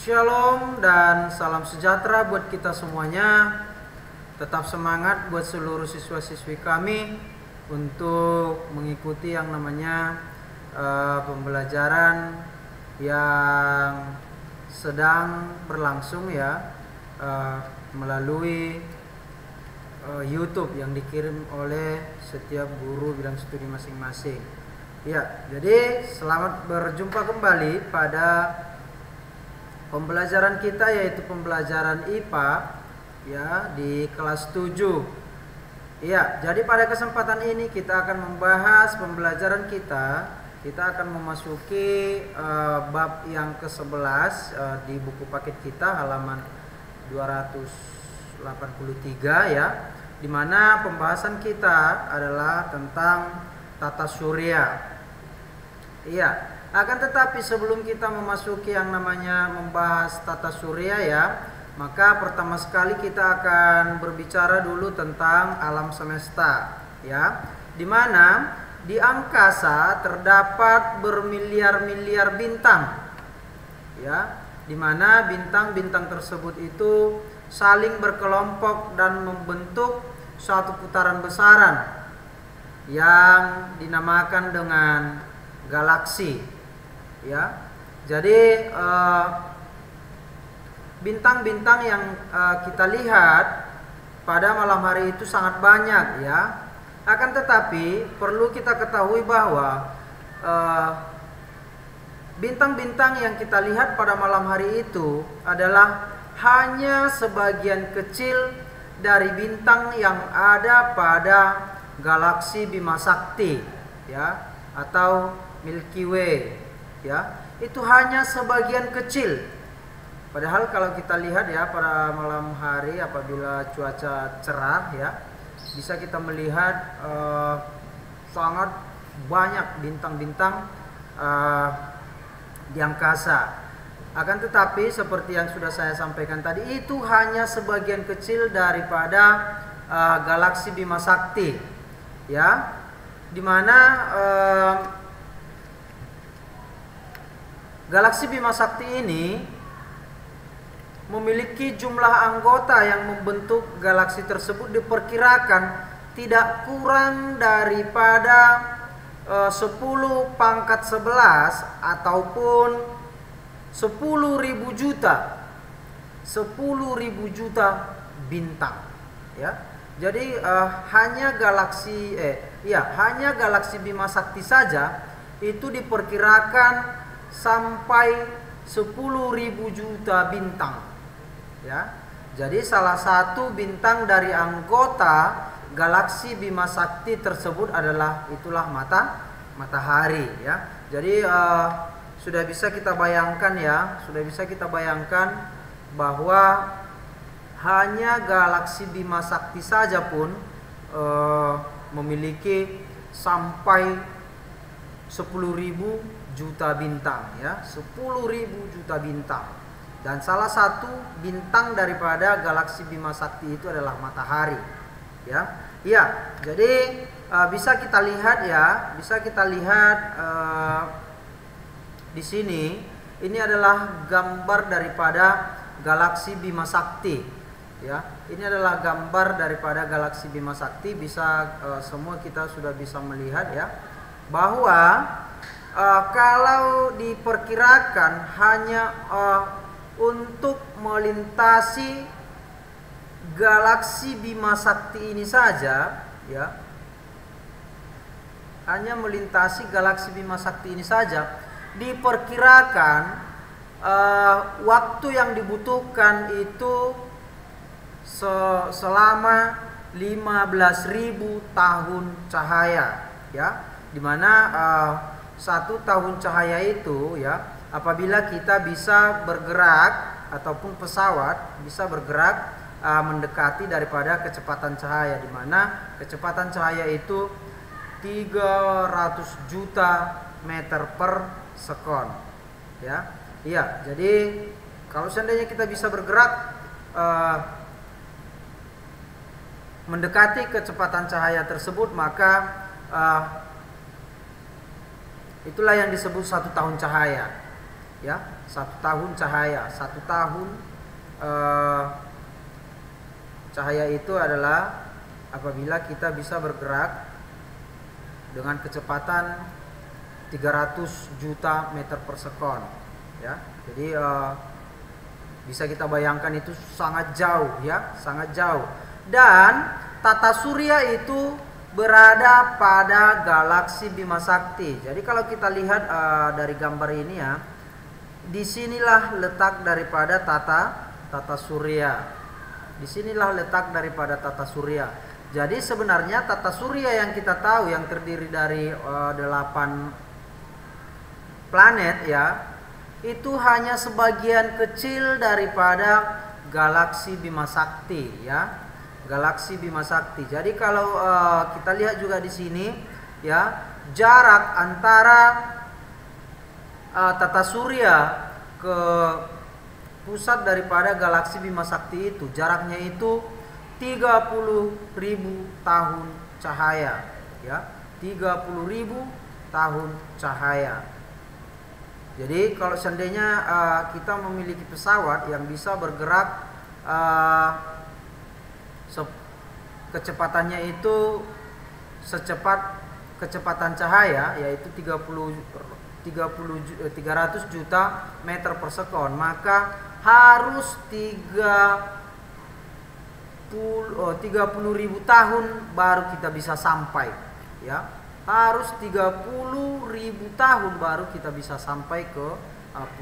Shalom dan salam sejahtera buat kita semuanya. Tetap semangat buat seluruh siswa-siswi kami untuk mengikuti yang namanya pembelajaran yang sedang berlangsung ya, melalui YouTube yang dikirim oleh setiap guru bidang studi masing-masing. Ya, jadi selamat berjumpa kembali pada pembelajaran kita, yaitu pembelajaran IPA ya, di kelas 7. Ya, jadi pada kesempatan ini kita akan membahas pembelajaran kita. Kita akan memasuki bab yang ke-11 di buku paket kita, halaman 283 ya, di mana pembahasan kita adalah tentang tata surya. Iya. Akan tetapi sebelum kita memasuki yang namanya membahas tata surya ya, maka pertama sekali kita akan berbicara dulu tentang alam semesta ya, di mana di angkasa terdapat bermiliar-miliar bintang ya, di mana bintang-bintang tersebut itu saling berkelompok dan membentuk suatu putaran besaran yang dinamakan dengan galaksi. Ya, jadi bintang-bintang yang kita lihat pada malam hari itu sangat banyak ya. Akan tetapi perlu kita ketahui bahwa bintang-bintang yang kita lihat pada malam hari itu adalah hanya sebagian kecil dari bintang yang ada pada galaksi Bima Sakti ya, atau Milky Way ya. Itu hanya sebagian kecil. Padahal kalau kita lihat ya, pada malam hari apabila cuaca cerah ya, bisa kita melihat sangat banyak bintang-bintang di angkasa. Akan tetapi seperti yang sudah saya sampaikan tadi, itu hanya sebagian kecil daripada galaksi Bima Sakti ya, dimana galaksi Bima Sakti ini memiliki jumlah anggota yang membentuk galaksi tersebut diperkirakan tidak kurang daripada 10 pangkat 11 ataupun 10.000 juta 10.000 juta bintang ya. Jadi hanya galaksi Bima Sakti saja itu diperkirakan sampai 10.000 juta bintang ya. Jadi salah satu bintang dari anggota galaksi Bima Sakti tersebut adalah matahari ya. Jadi sudah bisa kita bayangkan bahwa hanya galaksi Bima Sakti saja pun memiliki sampai 10.000 juta bintang ya, 10.000 juta bintang. Dan salah satu bintang daripada galaksi Bima Sakti itu adalah matahari ya. Ya, jadi bisa kita lihat di sini, ini adalah gambar daripada galaksi Bima Sakti ya. Ini adalah gambar daripada galaksi Bima Sakti. Bisa semua kita sudah bisa melihat ya, bahwa kalau diperkirakan hanya untuk melintasi galaksi Bima Sakti ini saja ya, hanya melintasi galaksi Bima Sakti ini saja, diperkirakan waktu yang dibutuhkan itu selama 15.000 tahun cahaya ya, dimana 1 tahun cahaya itu ya, apabila kita bisa bergerak ataupun pesawat bisa bergerak mendekati daripada kecepatan cahaya, di mana kecepatan cahaya itu 300 juta meter per sekon ya. Iya, jadi kalau seandainya kita bisa bergerak mendekati kecepatan cahaya tersebut, maka itulah yang disebut 1 tahun cahaya ya. 1 tahun cahaya. 1 tahun cahaya itu adalah apabila kita bisa bergerak dengan kecepatan 300 juta meter per sekon, ya. Jadi bisa kita bayangkan itu sangat jauh, ya, sangat jauh. Dan tata surya itu berada pada galaksi Bima Sakti. Jadi kalau kita lihat dari gambar ini, ya, disinilah letak daripada tata surya. Disinilah letak daripada tata surya. Jadi sebenarnya tata surya yang kita tahu yang terdiri dari 8 planet, ya, itu hanya sebagian kecil daripada galaksi Bima Sakti, ya, galaksi Bima Sakti. Jadi kalau kita lihat juga di sini, ya, jarak antara tata surya ke pusat daripada galaksi Bima Sakti itu jaraknya itu 30.000 tahun cahaya, ya, 30.000 tahun cahaya. Jadi kalau seandainya kita memiliki pesawat yang bisa bergerak kecepatannya itu secepat kecepatan cahaya, yaitu 300 juta meter per sekon, maka harus 30.000 tahun baru kita bisa sampai, ya. Harus 30.000 tahun baru kita bisa sampai ke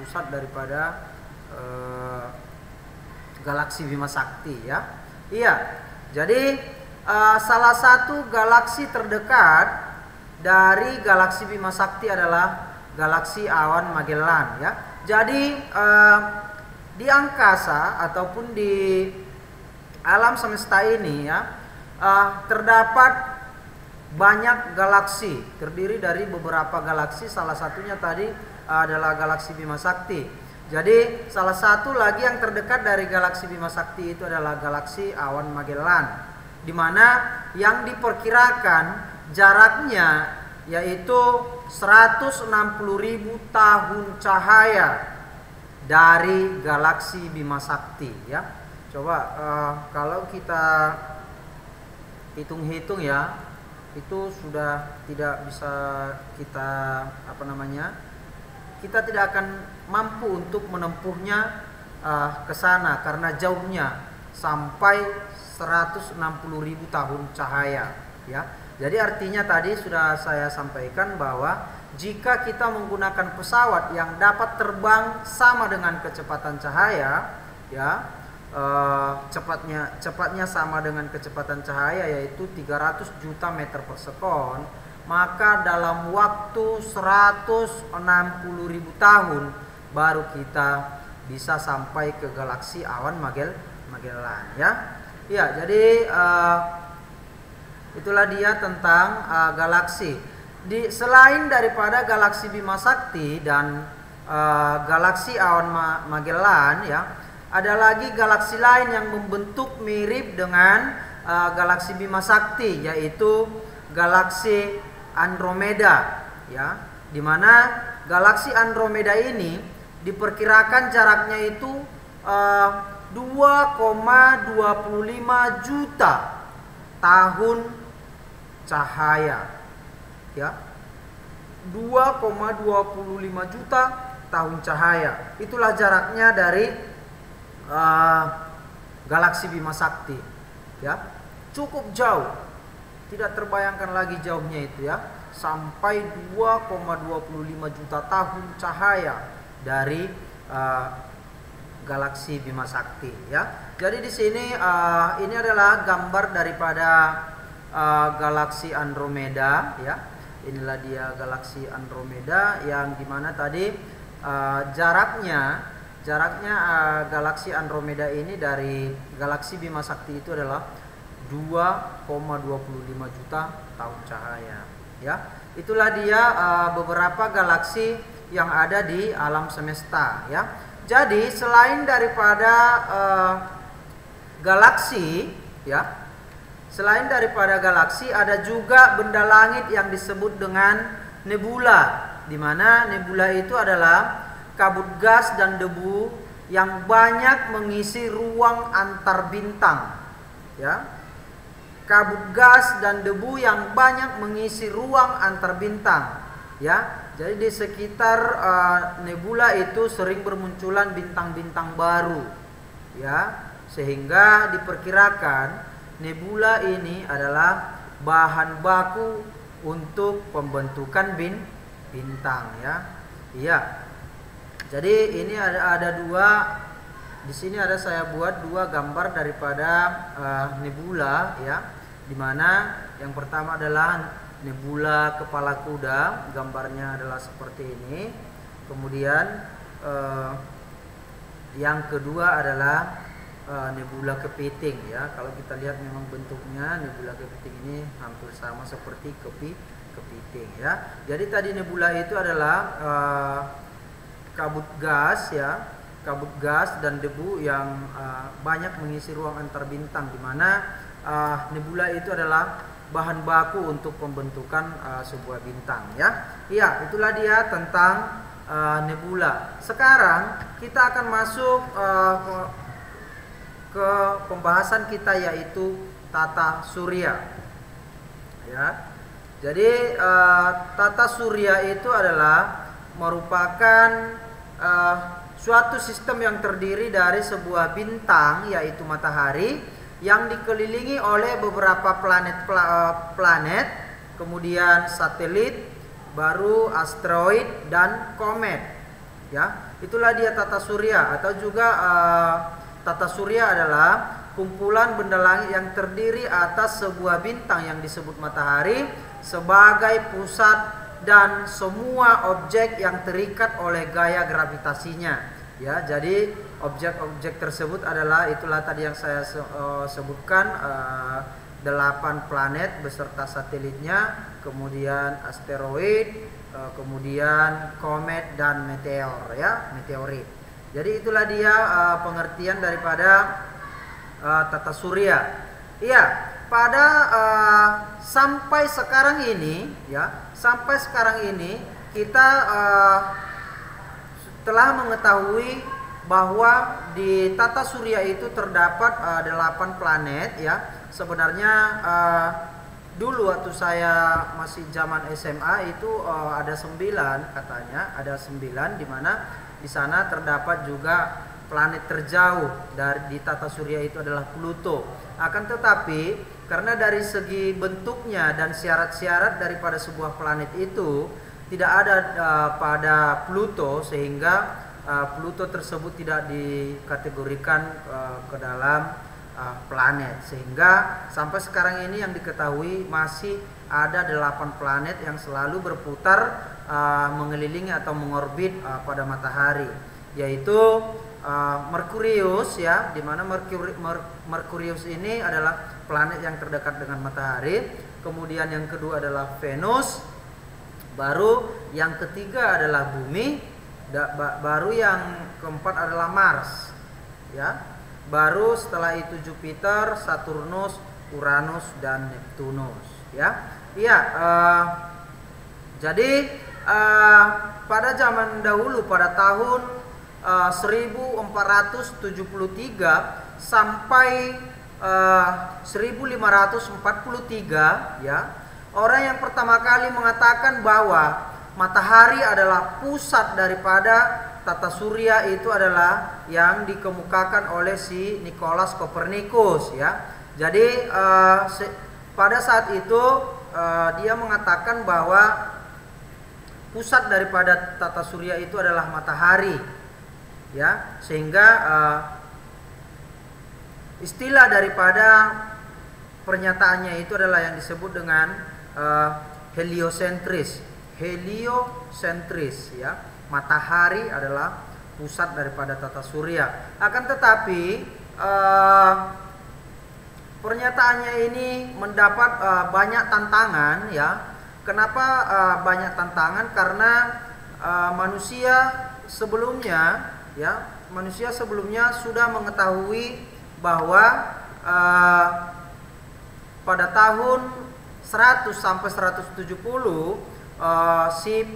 pusat daripada galaksi Bima Sakti, ya. Iya. Jadi salah satu galaksi terdekat dari galaksi Bima Sakti adalah galaksi awan Magellan, ya. Jadi di angkasa ataupun di alam semesta ini, ya, terdapat banyak galaksi, terdiri dari beberapa galaksi. Salah satunya tadi adalah galaksi Bima Sakti. Jadi salah satu lagi yang terdekat dari galaksi Bima Sakti itu adalah galaksi awan Magellan, di mana yang diperkirakan jaraknya yaitu 160.000 tahun cahaya dari galaksi Bima Sakti, ya. Coba kalau kita hitung-hitung, ya, itu sudah tidak bisa kita kita tidak akan mampu untuk menempuhnya ke sana karena jauhnya sampai 160.000 tahun cahaya, ya. Jadi artinya tadi sudah saya sampaikan bahwa jika kita menggunakan pesawat yang dapat terbang sama dengan kecepatan cahaya, ya, cepatnya sama dengan kecepatan cahaya yaitu 300 juta meter per sekon, maka dalam waktu 160.000 tahun baru kita bisa sampai ke galaksi awan Magellan, ya. Ya, jadi itulah dia tentang galaksi. Selain daripada galaksi Bima Sakti dan galaksi awan Magellan, ya, ada lagi galaksi lain yang membentuk mirip dengan galaksi Bima Sakti, yaitu galaksi Andromeda, ya. Di mana galaksi Andromeda ini diperkirakan jaraknya itu 2,25 juta tahun cahaya, ya. 2,25 juta tahun cahaya. Itulah jaraknya dari galaksi Bima Sakti, ya. Cukup jauh, tidak terbayangkan lagi jauhnya itu, ya, sampai 2,25 juta tahun cahaya dari galaksi Bima Sakti, ya. Jadi di sini ini adalah gambar daripada galaksi Andromeda, ya. Inilah dia galaksi Andromeda yang dimana tadi jaraknya galaksi Andromeda ini dari galaksi Bima Sakti itu adalah 2,25 juta tahun cahaya, ya. Itulah dia beberapa galaksi yang ada di alam semesta, ya. Jadi selain daripada galaksi, ya, selain daripada galaksi ada juga benda langit yang disebut dengan nebula, di mana nebula itu adalah kabut gas dan debu yang banyak mengisi ruang antar bintang. Ya, kabut gas dan debu yang banyak mengisi ruang antar bintang. Ya, jadi di sekitar nebula itu sering bermunculan bintang-bintang baru. Ya, sehingga diperkirakan nebula ini adalah bahan baku untuk pembentukan bintang. Ya, iya. Jadi ini ada dua. Di sini ada saya buat dua gambar daripada nebula, ya, dimana yang pertama adalah nebula kepala kuda, gambarnya adalah seperti ini. Kemudian yang kedua adalah nebula kepiting, ya. Kalau kita lihat memang bentuknya nebula kepiting ini hampir sama seperti kepiting, ya. Jadi tadi nebula itu adalah kabut gas, ya. Kabut gas dan debu yang banyak mengisi ruang antar bintang, di mana nebula itu adalah bahan baku untuk pembentukan sebuah bintang, ya. Iya, itulah dia tentang nebula. Sekarang kita akan masuk ke pembahasan kita, yaitu tata surya. Ya. Jadi tata surya itu adalah merupakan suatu sistem yang terdiri dari sebuah bintang, yaitu matahari, yang dikelilingi oleh beberapa planet, kemudian satelit, baru asteroid dan komet. Ya, itulah dia tata surya, atau juga tata surya adalah kumpulan benda langit yang terdiri atas sebuah bintang yang disebut matahari sebagai pusat dan semua objek yang terikat oleh gaya gravitasinya. Ya, jadi objek-objek tersebut adalah, itulah tadi yang saya sebutkan, 8 planet beserta satelitnya, kemudian asteroid, kemudian komet dan meteor, ya, meteorit. Jadi itulah dia pengertian daripada tata surya. Iya. Pada sampai sekarang ini, ya, sampai sekarang ini kita telah mengetahui bahwa di tata surya itu terdapat 8 planet, ya. Sebenarnya dulu waktu saya masih zaman SMA itu ada 9 katanya, ada 9, di mana di sana terdapat juga planet terjauh di tata surya itu adalah Pluto. Akan tetapi karena dari segi bentuknya dan syarat-syarat daripada sebuah planet itu tidak ada pada Pluto, sehingga Pluto tersebut tidak dikategorikan ke dalam planet. Sehingga sampai sekarang ini yang diketahui masih ada 8 planet yang selalu berputar mengelilingi atau mengorbit pada matahari, yaitu Merkurius, ya, di mana Merkurius ini adalah planet yang terdekat dengan matahari. Kemudian yang kedua adalah Venus, baru yang ketiga adalah Bumi, baru yang keempat adalah Mars, ya. Baru setelah itu Jupiter, Saturnus, Uranus dan Neptunus, ya. Iya, jadi pada zaman dahulu, pada tahun 1473 sampai 1543, ya, orang yang pertama kali mengatakan bahwa matahari adalah pusat daripada tata surya itu adalah yang dikemukakan oleh si Nikolaus Kopernikus, ya. Jadi pada saat itu dia mengatakan bahwa pusat daripada tata surya itu adalah matahari, ya, sehingga istilah daripada pernyataannya itu adalah yang disebut dengan heliosentris, ya. Matahari adalah pusat daripada tata surya. Akan tetapi pernyataannya ini mendapat banyak tantangan, ya. Kenapa banyak tantangan? Karena manusia sebelumnya, ya, manusia sebelumnya sudah mengetahui bahwa pada tahun 100 sampai 170 si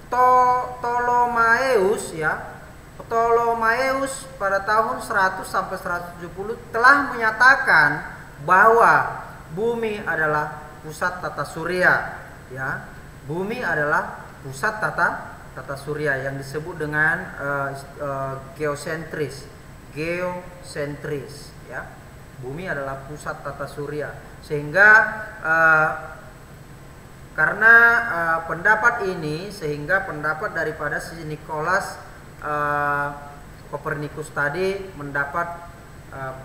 Ptolemeus ya. Ptolemeus pada tahun 100 sampai 170 telah menyatakan bahwa bumi adalah pusat tata surya ya. Bumi adalah pusat tata surya yang disebut dengan geosentris ya. Bumi adalah pusat tata surya, sehingga karena pendapat ini, sehingga pendapat daripada si Nikolaus Kopernikus tadi mendapat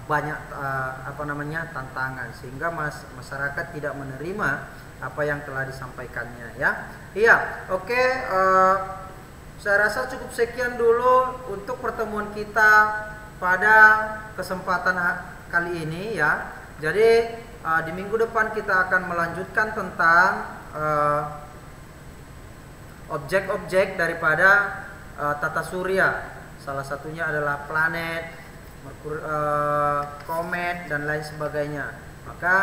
banyak tantangan, sehingga masyarakat tidak menerima apa yang telah disampaikannya ya. Iya, oke. Saya rasa cukup sekian dulu untuk pertemuan kita pada kesempatan kali ini ya. Jadi di minggu depan kita akan melanjutkan tentang objek-objek daripada tata surya. Salah satunya adalah planet, komet dan lain sebagainya. Maka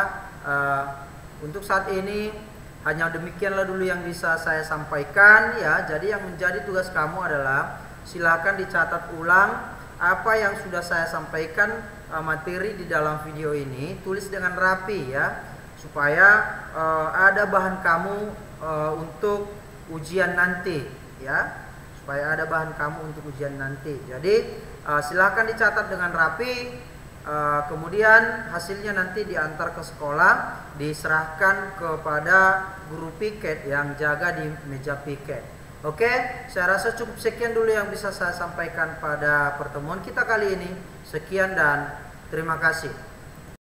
untuk saat ini hanya demikianlah dulu yang bisa saya sampaikan ya. Jadi yang menjadi tugas kamu adalah silakan dicatat ulang apa yang sudah saya sampaikan, materi di dalam video ini, tulis dengan rapi ya, supaya ada bahan kamu untuk ujian nanti ya, supaya ada bahan kamu untuk ujian nanti. Jadi silakan dicatat dengan rapi, kemudian hasilnya nanti diantar ke sekolah, diserahkan kepada guru piket yang jaga di meja piket. Oke, saya rasa cukup sekian dulu yang bisa saya sampaikan pada pertemuan kita kali ini. Sekian dan terima kasih.